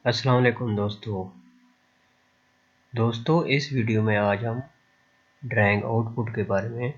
अस्सलाम वालेकुम दोस्तों इस वीडियो में आज हम ड्राइंग आउटपुट के बारे में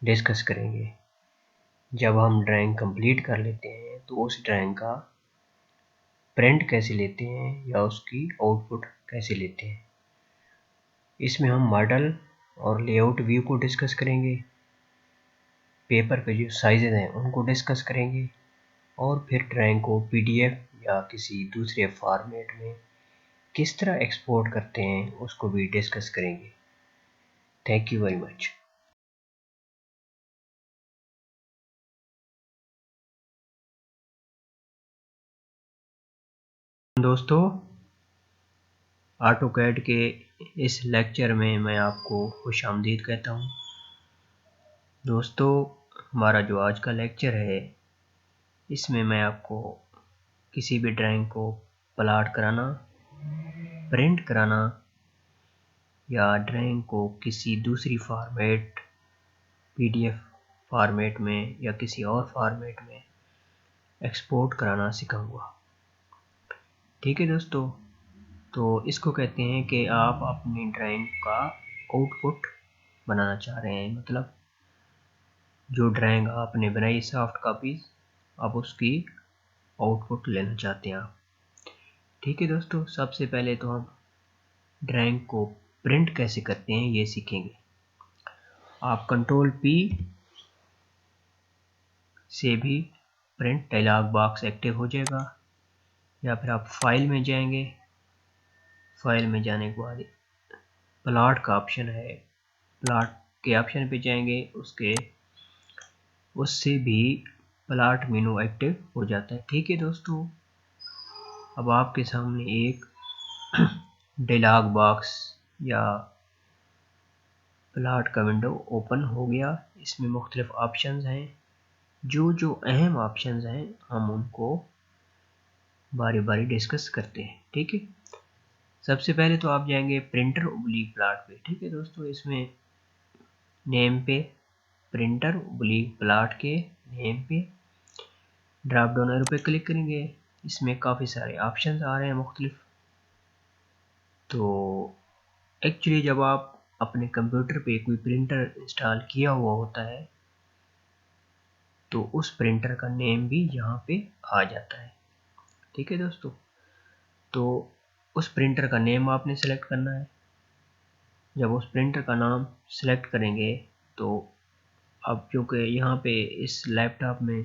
डिस्कस करेंगे। जब हम ड्राइंग कंप्लीट कर लेते हैं तो उस ड्राइंग का प्रिंट कैसे लेते हैं या उसकी आउटपुट कैसे लेते हैं। इसमें हम मॉडल और लेआउट व्यू को डिस्कस करेंगे, पेपर के जो साइजेज हैं उनको डिस्कस करेंगे और फिर ड्राइंग को PDF या किसी दूसरे फॉर्मेट में किस तरह एक्सपोर्ट करते हैं उसको भी डिस्कस करेंगे। Thank you very much. दोस्तों ऑटोकैड के इस लेक्चर में मैं आपको खुशामदीद कहता हूँ। दोस्तों हमारा जो आज का लेक्चर है इसमें मैं आपको किसी भी ड्राइंग को प्लॉट कराना, प्रिंट कराना या ड्राइंग को किसी दूसरी फॉर्मेट PDF फॉर्मेट में या किसी और फॉर्मेट में एक्सपोर्ट कराना सिखाऊंगा। ठीक है दोस्तों, तो इसको कहते हैं कि आप अपनी ड्राइंग का आउटपुट बनाना चाह रहे हैं, मतलब जो ड्राइंग आपने बनाई सॉफ्ट कॉपी आप उसकी आउटपुट लेना चाहते हैं आप। ठीक है दोस्तों, सबसे पहले तो हम ड्राइंग को प्रिंट कैसे करते हैं ये सीखेंगे। आप Ctrl+P से भी प्रिंट डायलॉग बॉक्स एक्टिव हो जाएगा, या फिर आप फाइल में जाएंगे, फाइल में जाने के बाद प्लॉट का ऑप्शन है, प्लॉट के ऑप्शन पे जाएंगे, उससे भी प्लॉट मेनू एक्टिव हो जाता है। ठीक है दोस्तों, अब आपके सामने एक डायलॉग बॉक्स या प्लॉट का विंडो ओपन हो गया। इसमें मुख्तलिफ ऑप्शंस हैं, जो अहम ऑप्शंस हैं हम उनको बारी बारी डिस्कस करते हैं। ठीक है, सबसे पहले तो आप जाएंगे प्रिंटर ओब्लिक प्लॉट पे। ठीक है दोस्तों, इसमें नेम पे प्रिंटर ओब्लिक प्लॉट के नेम पे ड्रॉप डाउन एरो पे क्लिक करेंगे। इसमें काफ़ी सारे ऑप्शंस आ रहे हैं मुख्तलिफ। तो एक्चुअली जब आप अपने कंप्यूटर पे कोई प्रिंटर इंस्टॉल किया हुआ होता है तो उस प्रिंटर का नेम भी यहाँ पे आ जाता है। ठीक है दोस्तों, तो उस प्रिंटर का नेम आपने सेलेक्ट करना है। जब उस प्रिंटर का नाम सेलेक्ट करेंगे तो अब क्योंकि यहाँ पे इस लैपटॉप में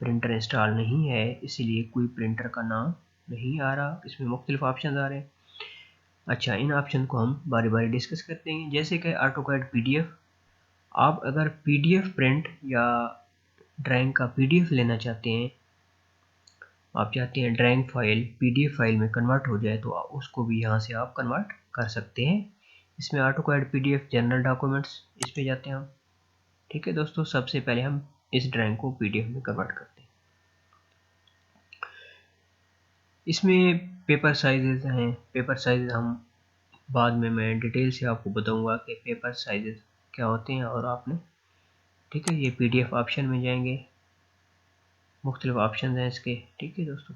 प्रिंटर इंस्टॉल नहीं है इसलिए कोई प्रिंटर का नाम नहीं आ रहा, इसमें मुख्तलिफ ऑप्शन आ रहे हैं। अच्छा, इन ऑप्शन को हम बारी बारी डिस्कस करते हैं। जैसे कि ऑटोकैड PDF, आप अगर PDF प्रिंट या ड्राइंग का PDF लेना चाहते हैं, आप चाहते हैं ड्राइंग फाइल PDF फाइल में कन्वर्ट हो जाए, तो उसको भी यहाँ से आप कन्वर्ट कर सकते हैं। इसमें ऑटोकैड PDF जनरल डॉक्यूमेंट्स, इस पे जाते हैं हम। ठीक है दोस्तों, सबसे पहले हम इस ड्राइंग को PDF में कन्वर्ट करते हैं। इसमें पेपर साइजेस हैं, पेपर साइज हम बाद में मैं डिटेल से आपको बताऊंगा कि पेपर साइजेस क्या होते हैं और आपने। ठीक है, ये PDF ऑप्शन में जाएंगे, मुख्तलिफ ऑप्शन हैं इसके। ठीक है दोस्तों,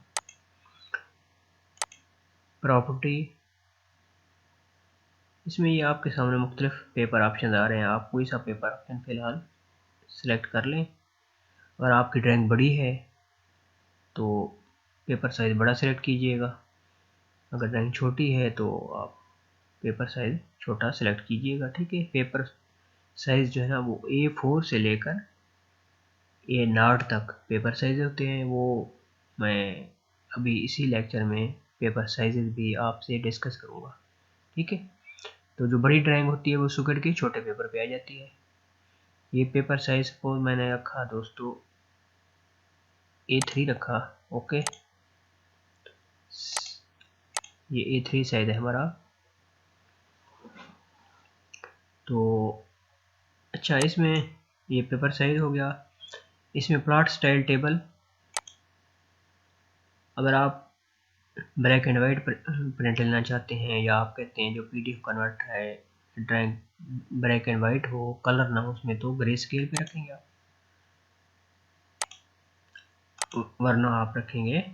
प्रॉपर्टी, इसमें ये आपके सामने मुख्तलिफ पेपर ऑप्शन आ रहे हैं। आप कोई सा पेपर ऑप्शन फ़िलहाल सेलेक्ट कर लें। अगर आपकी ड्राइंग बड़ी है तो पेपर साइज़ बड़ा सेलेक्ट कीजिएगा, अगर ड्राइंग छोटी है तो आप पेपर साइज़ छोटा सेलेक्ट कीजिएगा। ठीक है, पेपर साइज़ जो है ना वो A4 से लेकर A0 तक पेपर साइज़ होते हैं। वो मैं अभी इसी लेक्चर में पेपर साइज़ भी आपसे डिस्कस करूँगा। ठीक है, तो जो बड़ी ड्राइंग होती है वो सुगड़ के छोटे पेपर पे आ जाती है। ये पेपर साइज सपोज मैंने रखा दोस्तों A3 रखा। ओके, ये A3 साइज है हमारा। तो अच्छा, इसमें ये पेपर साइज हो गया। इसमें प्लॉट स्टाइल टेबल, अगर आप ब्लैक एंड वाइट प्रिंट लेना चाहते हैं या आप कहते हैं जो PDF कन्वर्टर है ड्राइंग ब्लैक एंड वाइट हो, कलर ना हो उसमें, तो ग्रे स्केल पे रखेंगे आप, वरना आप रखेंगे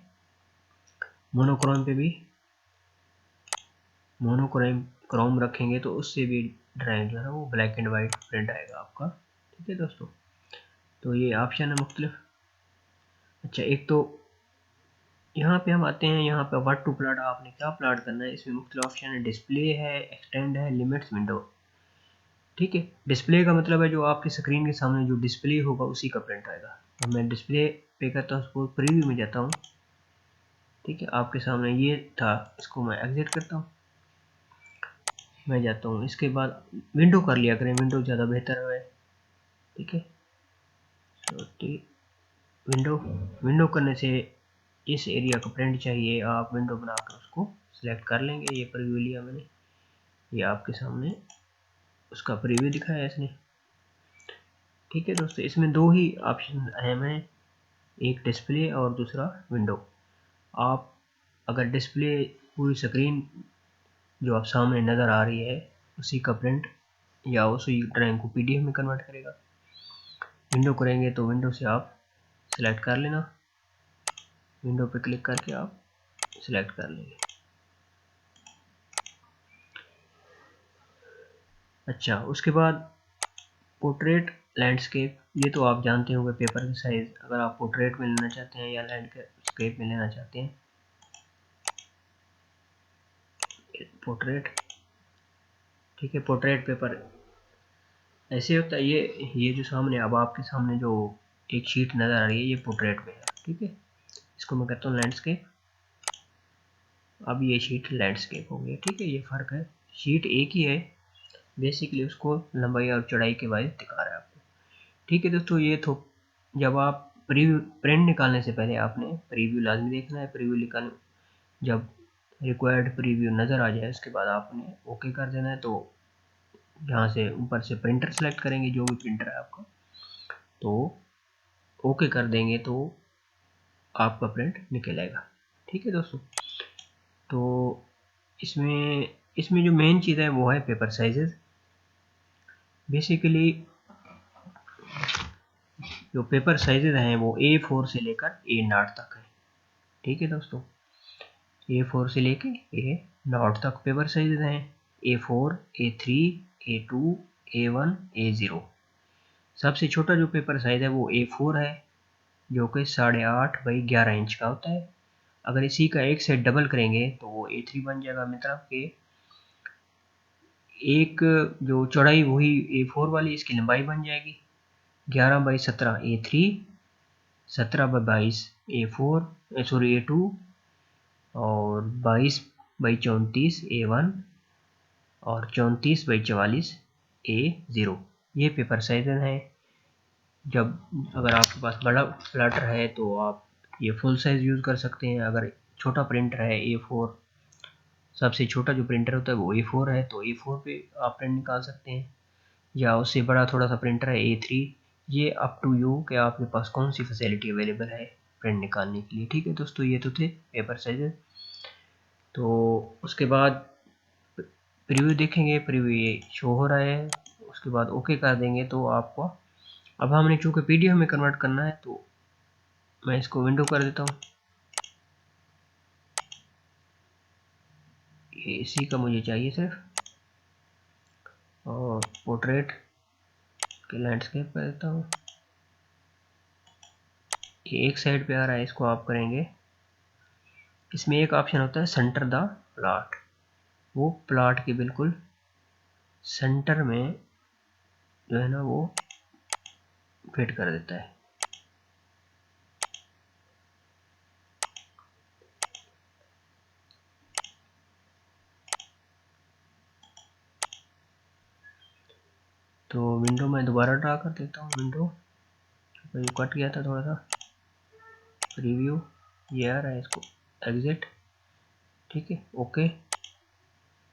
मोनोक्रोम पे भी मोनोक्रोम रखेंगे तो उससे भी ड्राइंग जो है वो ब्लैक एंड वाइट प्रिंट आएगा आपका। ठीक है दोस्तों, तो ये ऑप्शन है मुख्तलिफ। अच्छा, एक तो यहाँ पे हम आते हैं, यहाँ पे व्हाट टू प्लॉट, आपने क्या प्लॉट करना है। इसमें मुख्तलिफ ऑप्शन है, डिस्प्ले है, एक्सटेंड है, लिमिट्स, विंडो। ठीक है, डिस्प्ले का मतलब है जो आपकी स्क्रीन के सामने जो डिस्प्ले होगा उसी का प्रिंट आएगा। तो मैं डिस्प्ले पे करता हूँ, सपोज प्रीव्यू में जाता हूँ। ठीक है, आपके सामने ये था, इसको मैं एग्जिट करता हूँ, मैं जाता हूँ। इसके बाद विंडो कर लिया करें, विंडो ज़्यादा बेहतर है। ठीक है, विंडो करने से इस एरिया का प्रिंट चाहिए, आप विंडो बनाकर उसको सिलेक्ट कर लेंगे। ये प्रीव्यू लिया मैंने, ये आपके सामने उसका प्रीव्यू दिखाया इसने। ठीक है दोस्तों, इसमें दो ही ऑप्शन अहम हैं, एक डिस्प्ले और दूसरा विंडो। आप अगर डिस्प्ले पूरी स्क्रीन जो आप सामने नज़र आ रही है उसी का प्रिंट या उसी ड्राइंग को पीडीएफ में कन्वर्ट करेगा। विंडो करेंगे तो विंडो से आप सिलेक्ट कर लेना, विंडो पे क्लिक करके आप सिलेक्ट कर लेंगे। अच्छा, उसके बाद पोर्ट्रेट, लैंडस्केप, ये तो आप जानते होंगे पेपर की साइज़। अगर आप पोर्ट्रेट में लेना चाहते हैं या लैंडस्केप में लेना चाहते हैं, पोर्ट्रेट। ठीक है, पोर्ट्रेट पेपर ऐसे होता है, ये जो सामने अब आपके सामने जो एक शीट नज़र आ रही है ये पोर्ट्रेट में है। ठीक है, इसको मैं कहता हूँ लैंडस्केप, अब ये शीट लैंडस्केप हो गई। ठीक है, ये फ़र्क है, शीट एक ही है, बेसिकली उसको लंबाई और चौड़ाई के वाइज दिखा रहा है आपको। ठीक है दोस्तों, ये तो जब आप प्रिंट निकालने से पहले आपने प्रीव्यू लाजमी देखना है। प्रीव्यू निकाल, जब रिक्वायर्ड प्रीव्यू नज़र आ जाए उसके बाद आपने ओके कर देना है। तो यहाँ से ऊपर से प्रिंटर सेलेक्ट करेंगे, जो भी प्रिंटर है आपका, तो ओके कर देंगे तो आपका प्रिंट निकल आएगा। ठीक है दोस्तों, तो इसमें जो मेन चीज़ है वो है पेपर साइजेस। बेसिकली जो पेपर साइजेस हैं वो A4 से लेकर A0 तक है। ठीक है दोस्तों, A4 से लेके A0 तक पेपर साइजेस हैं। A4, A3, A2, A1, A0। सबसे छोटा जो पेपर साइज है वो A4 है, जो कि 8.5 बाई 11 इंच का होता है। अगर इसी का एक सेट डबल करेंगे तो वो A3 बन जाएगा, मतलब कि एक जो चौड़ाई वही A4 वाली, इसकी लंबाई बन जाएगी 11 by 17 A3, 17 by 22 A4, sorry A2, और 22 बाई 34 A1, और 34 बाई 44 A0। ये पेपर साइज है। जब अगर आपके पास बड़ा प्लाटर है तो आप ये फुल साइज़ यूज़ कर सकते हैं। अगर छोटा प्रिंटर है A4, सबसे छोटा जो प्रिंटर होता है वो A4 है, तो A4 पे आप प्रिंट निकाल सकते हैं, या उससे बड़ा थोड़ा सा प्रिंटर है A3। ये अप टू यू कि आपके पास कौन सी फैसिलिटी अवेलेबल है प्रिंट निकालने के लिए। ठीक है दोस्तों, ये तो थे पेपर साइज़। तो उसके बाद प्रीव्यू देखेंगे, प्रीव्यू ये शो हो रहा है, उसके बाद ओके कर देंगे तो आपको, अब हमने चूँकि पीडीएफ में कन्वर्ट करना है तो मैं इसको विंडो कर देता हूँ। ये इसी का मुझे चाहिए सिर्फ, और पोर्ट्रेट के लैंडस्केप कर देता हूँ। ये एक साइड पे आ रहा है, इसको आप करेंगे। इसमें एक ऑप्शन होता है सेंटर द प्लॉट, वो प्लॉट के बिल्कुल सेंटर में जो है ना वो फिट कर देता है। तो विंडो में दोबारा ड्रा कर देता हूँ, विंडो तो ये कट गया था थोड़ा सा। प्रीव्यू ये आ रहा है, इसको एग्जिट। ठीक है, ओके।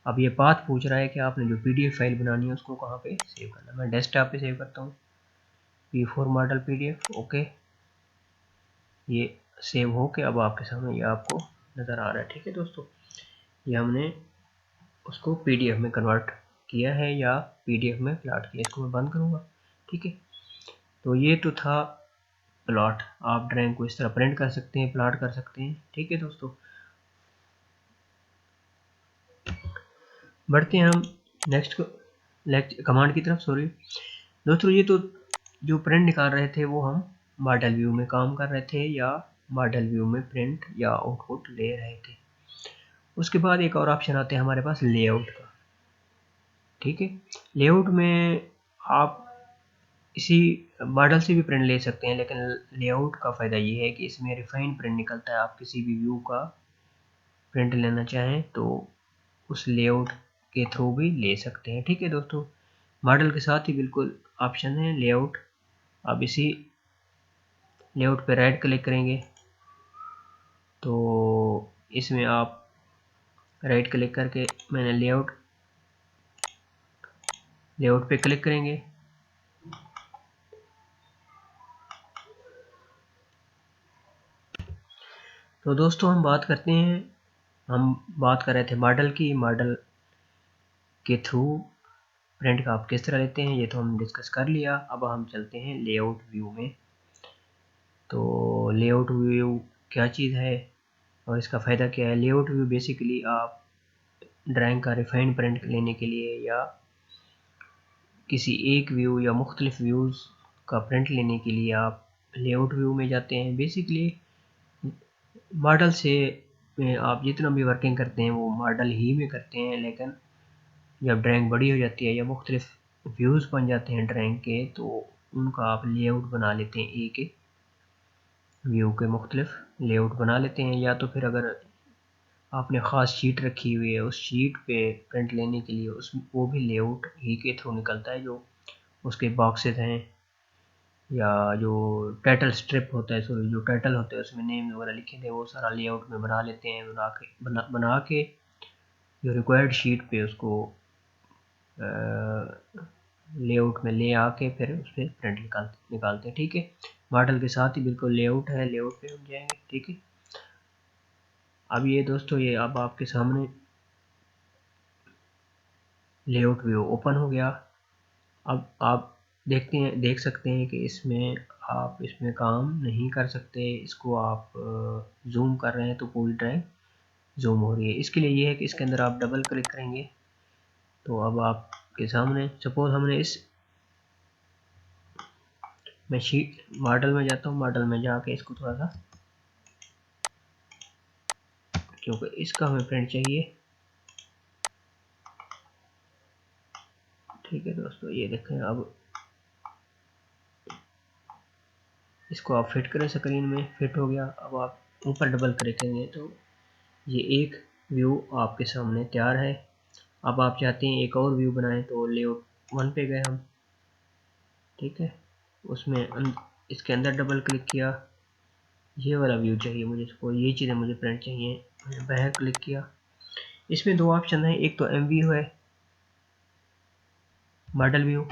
अब ये पाथ पूछ रहा है कि आपने जो पीडीएफ फाइल बनानी है उसको कहाँ पे सेव करना है। मैं डेस्कटॉप पे सेव करता हूँ, P4 मॉडल PDF। ओके, ये सेव हो के अब आपके सामने ये आपको नज़र आ रहा है। ठीक है दोस्तों, ये हमने उसको पीडीएफ में कन्वर्ट किया है या पीडीएफ में प्लॉट किया। इसको मैं बंद करूँगा। ठीक है, तो ये तो था प्लॉट। आप ड्राइंग को इस तरह प्रिंट कर सकते हैं, प्लॉट कर सकते हैं। ठीक है दोस्तों, बढ़ते हैं हम नेक्स्ट कमांड की तरफ। सॉरी दोस्तों, ये तो जो प्रिंट निकाल रहे थे वो हम मॉडल व्यू में काम कर रहे थे या मॉडल व्यू में प्रिंट या आउटपुट ले रहे थे। उसके बाद एक और ऑप्शन आता है हमारे पास लेआउट का। ठीक है, लेआउट में आप इसी मॉडल से भी प्रिंट ले सकते हैं, लेकिन लेआउट का फ़ायदा ये है कि इसमें रिफाइन प्रिंट निकलता है। आप किसी भी व्यू का प्रिंट लेना चाहें तो उस लेआउट के थ्रू भी ले सकते हैं। ठीक है दोस्तों, मॉडल के साथ ही बिल्कुल ऑप्शन है लेआउट। अब इसी लेआउट पे राइट क्लिक करेंगे तो इसमें आप राइट क्लिक करके मैंने लेआउट पे क्लिक करेंगे। तो दोस्तों हम बात करते हैं, हम बात कर रहे थे मॉडल की। मॉडल के थ्रू प्रिंट का आप किस तरह लेते हैं ये तो हम डिस्कस कर लिया। अब हम चलते हैं लेआउट व्यू में। तो लेआउट व्यू क्या चीज़ है और इसका फ़ायदा क्या है? लेआउट व्यू बेसिकली आप ड्राइंग का रिफाइंड प्रिंट लेने के लिए या किसी एक व्यू या मुख्तलिफ व्यूज़ का प्रिंट लेने के लिए आप लेआउट व्यू में जाते हैं। बेसिकली मॉडल से आप जितना भी वर्किंग करते हैं वो मॉडल ही में करते हैं, लेकिन जब ड्राइंग बड़ी हो जाती है या मुख्तलिफ व्यूज़ बन जाते हैं ड्राइंग के तो उनका आप लेआउट बना लेते हैं। एक एक व्यू के मुख्तलिफ लेआउट बना लेते हैं, या तो फिर अगर आपने ख़ास शीट रखी हुई है उस शीट पे प्रिंट लेने के लिए उस वो भी लेआउट ही के थ्रू निकलता है। जो उसके बॉक्सेस हैं या जो टाइटल स्ट्रिप होता है, सॉरी जो टाइटल होता है उसमें नेम वगैरह लिखे थे वो सारा लेआउट में बना लेते हैं। बना के जो रिक्वायर्ड शीट पे उसको लेआउट में ले आके फिर उस पर प्रिंट निकालते हैं। ठीक है, मॉडल के साथ ही बिल्कुल लेआउट है, लेआउट पे हम जाएंगे। ठीक है, अब ये दोस्तों ये अब आपके सामने लेआउट व्यू ओपन हो गया। अब आप देख सकते हैं कि इसमें आप इसमें काम नहीं कर सकते। इसको आप जूम कर रहे हैं तो पूरी ड्राइंग जूम हो रही है। इसके लिए ये है कि इसके अंदर आप डबल क्लिक करेंगे तो अब आपके सामने सपोज हमने इस मैं शीट मॉडल में जाता हूँ, मॉडल में जाके इसको थोड़ा सा, क्योंकि इसका हमें प्रिंट चाहिए। ठीक है दोस्तों, ये देखें अब इसको आप फिट करें, स्क्रीन में फिट हो गया। अब आप ऊपर डबल क्लिक करेंगे तो ये एक व्यू आपके सामने तैयार है। अब आप चाहते हैं एक और व्यू बनाएं तो लेआउट 1 पे गए हम। ठीक है, उसमें इसके अंदर डबल क्लिक किया, ये वाला व्यू चाहिए मुझे, इसको ये चीज़ें मुझे प्रिंट चाहिए, मैंने बाहर क्लिक किया। इसमें दो ऑप्शन है, एक तो एम व्यू है, मॉडल व्यू।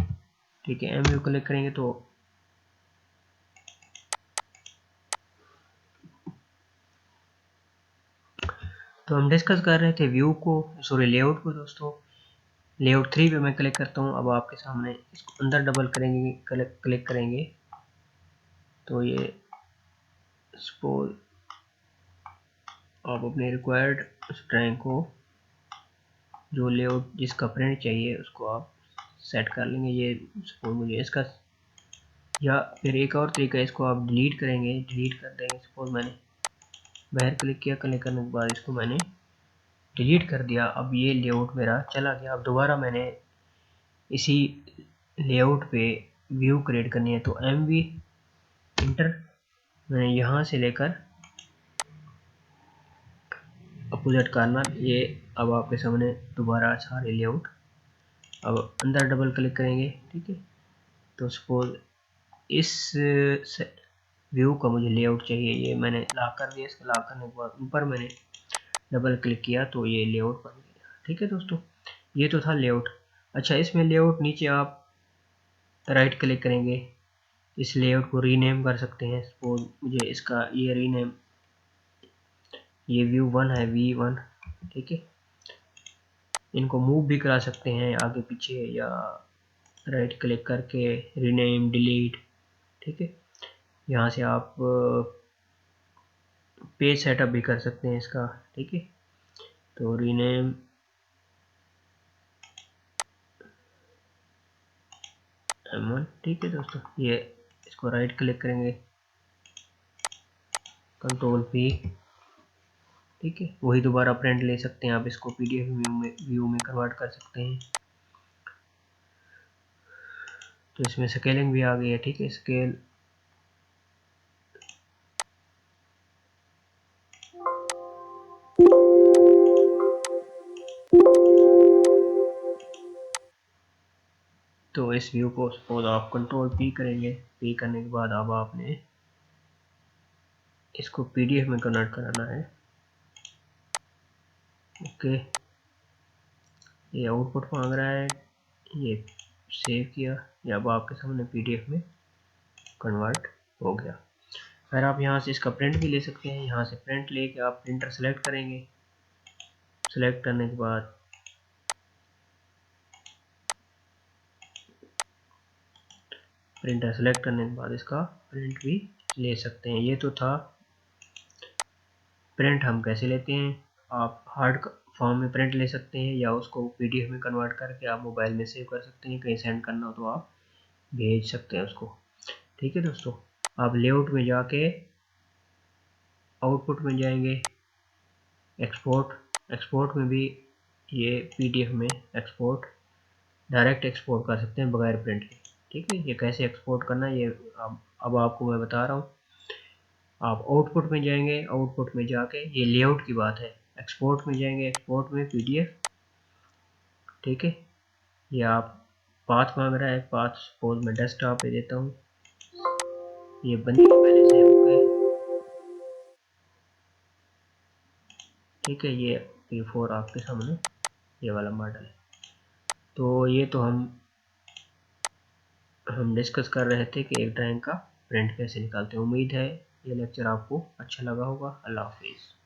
ठीक है, एम व्यू क्लिक करेंगे तो हम डिस्कस कर रहे थे व्यू को, सॉरी लेआउट को दोस्तों। लेआउट 3 पे मैं क्लिक करता हूँ। अब आपके सामने इसको अंदर डबल करेंगे, क्लिक करेंगे तो ये सपोज आप अपने रिक्वायर्ड उस ड्राइंग को जो लेआउट जिसका प्रिंट चाहिए उसको आप सेट कर लेंगे। ये सपोज मुझे इसका, या फिर एक और तरीका है, इसको आप डिलीट करेंगे, डिलीट कर देंगे। सपोज मैंने बाहर क्लिक किया, क्लिक करने के बाद इसको मैंने डिलीट कर दिया। अब ये लेआउट मेरा चला गया। अब दोबारा मैंने इसी लेआउट पे व्यू क्रिएट करनी है तो एम वी इंटर, मैंने यहाँ से लेकर अपोजिट करना, ये अब आपके सामने दोबारा सारे लेआउट। अब अंदर डबल क्लिक करेंगे। ठीक है, तो सपोज इस व्यू का मुझे लेआउट चाहिए, ये मैंने लॉक कर दिया। इसका लॉक करने के बाद ऊपर मैंने डबल क्लिक किया तो ये लेआउट बन गया। ठीक है दोस्तों, ये तो था लेआउट। अच्छा, इसमें लेआउट नीचे आप राइट क्लिक करेंगे, इस लेआउट को रीनेम कर सकते हैं। सपोज मुझे इसका ये रीनेम, ये व्यू 1 है, V1। ठीक है, इनको मूव भी करा सकते हैं आगे पीछे या राइट क्लिक करके रीनेम, डिलीट। ठीक है, यहाँ से आप पेज सेटअप भी कर सकते हैं इसका। ठीक है, तो रीनेम M1। ठीक है दोस्तों, ये इसको राइट क्लिक करेंगे, कंट्रोल P। ठीक है, वही दोबारा प्रिंट ले सकते हैं आप, इसको PDF व्यू में कन्वर्ट कर सकते हैं। तो इसमें स्केलिंग भी आ गई है। ठीक है, स्केल तो इस व्यू को सपोज आप कंट्रोल P करेंगे, P करने के बाद अब आपने इसको PDF में कन्वर्ट कराना है। ओके, ये आउटपुट मांग रहा है, ये सेव किया, ये अब आपके सामने PDF में कन्वर्ट हो गया। फिर आप यहाँ से इसका प्रिंट भी ले सकते हैं। यहाँ से प्रिंट लेके आप प्रिंटर सेलेक्ट करेंगे, सेलेक्ट करने के बाद प्रिंटर सेलेक्ट करने के बाद इसका प्रिंट भी ले सकते हैं। ये तो था प्रिंट हम कैसे लेते हैं। आप हार्ड फॉर्म में प्रिंट ले सकते हैं या उसको PDF में कन्वर्ट करके आप मोबाइल में सेव कर सकते हैं। कहीं सेंड करना हो तो आप भेज सकते हैं उसको। ठीक है दोस्तों, आप लेआउट में जाके आउटपुट में जाएंगे, एक्सपोर्ट में भी ये PDF में एक्सपोर्ट डायरेक्ट एक्सपोर्ट कर सकते हैं बगैर प्रिंट के। ठीक है, ये कैसे एक्सपोर्ट करना है ये अब आपको मैं बता रहा हूँ। आप आउटपुट में जाएंगे, आउटपुट में जाके ये लेआउट की बात है, एक्सपोर्ट में जाएंगे, एक्सपोर्ट में PDF। ठीक है, ये आप पाथ मांग रहा है, पाथ सपोज मैं डेस्कटॉप पे देता हूँ, ये बंदी पहले से। ओके, ठीक है, ये P4 आपके सामने ये वाला मॉडल है। तो ये तो हम डिस्कस कर रहे थे कि एक ड्राइंग का प्रिंट कैसे निकालते हैं। उम्मीद है ये लेक्चर आपको अच्छा लगा होगा। अल्लाह हाफिज़।